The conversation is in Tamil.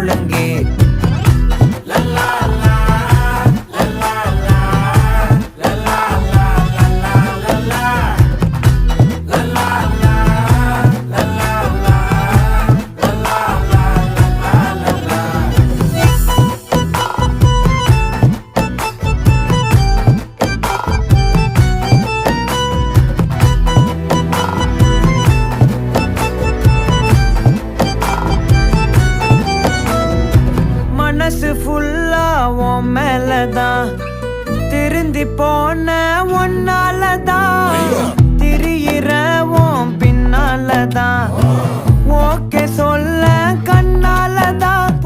முழங்கே. மனசு ஃபுல்லா உன் மேலதான், திருந்தி போன ஒன்னாலதான், திரியிற உன் பின்னாலதான், ஓகே சொல்ல கண்ணாலதான்,